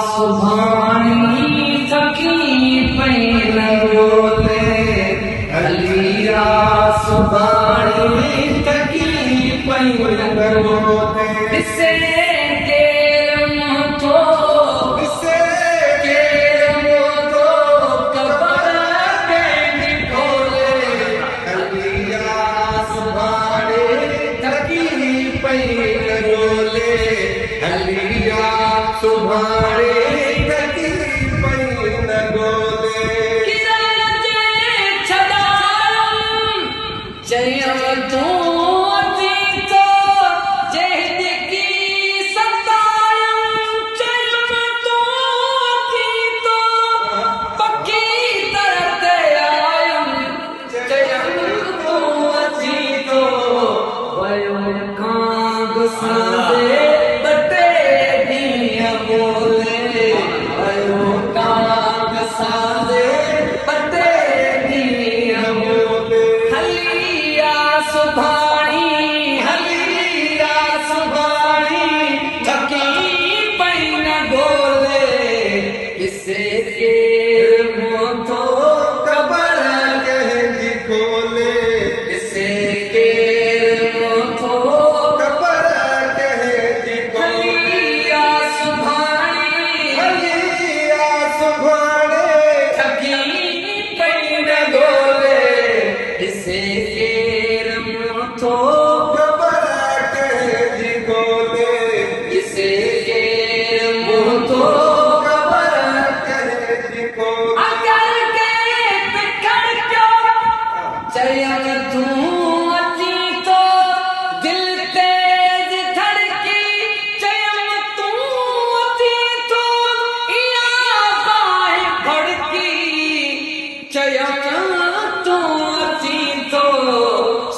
सुभाणी थकी पई न ॻोल्हे, हलिया सुभाणी थकी पई न ॻोल्हे। ॾिसे केरु मूं थो, ॾिसे केरु मूं थो, ख़बर कंहिंजी खोले, हलिया सुभाणे थकी पई न ॻोल्हे, हलिया सुभाणे थकी पई न ॻोल्हे। किरण जे छॾायमि चयमि तूं अची थो, जंहिंजी सतायमि चयमि तूं अची थो, पकी तरह ते आयमि चयमि तूं अची थो, वयो कांग सां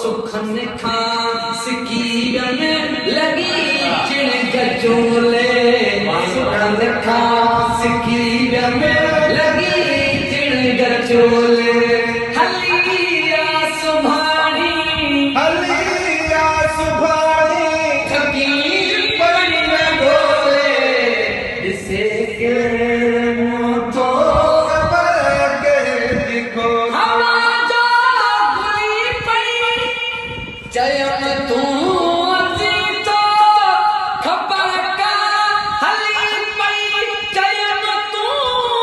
सुखन खां सिकीरन लगी चिण गजोले, सुखन खां सिकीरन लगी चिण गजोले, हलिया सुभाणी थकी पई न ॻोल्हे, ॾिसे केरु मूं थो, ख़बर कंहिंजी खोले। चयमि तूं अची थो, ख़बर का हली पई, चयमि तूं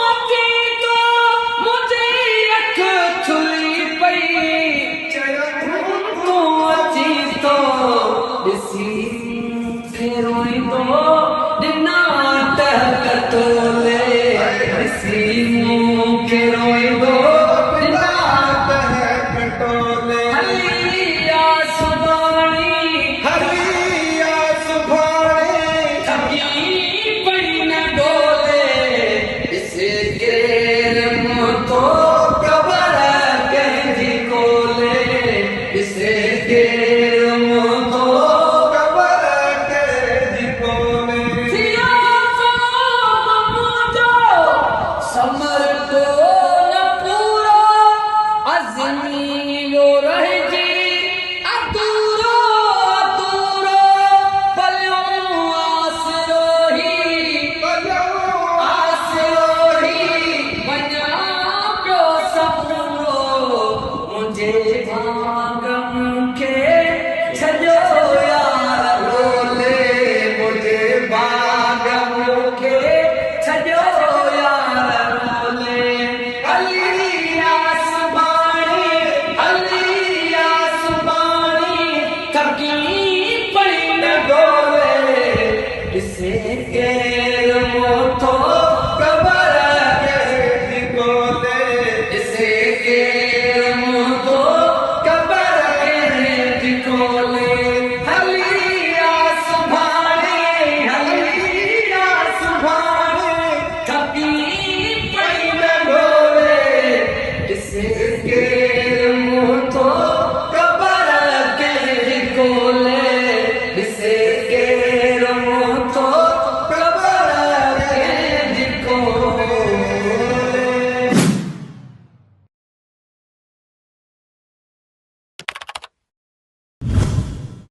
अची थो, मुंहिंजी अखि छुली पई, चयमि तूं अची थो, ॾिसी मूंखे रोईंदो ॾिना टहक तोले, ॾिसी मूंखे रोईंदो ॾिना टहक तोले, हलिया सुभाणे थकी पई न ॻोल्हे, ॾिसे केरु मूं थो, ख़बर कंहिंजी खोले, ॾिसे केरु मूं थो, ख़बर कंहिंजी खोले। थियो मुंहिंजो समर को न पूरो, अज़मी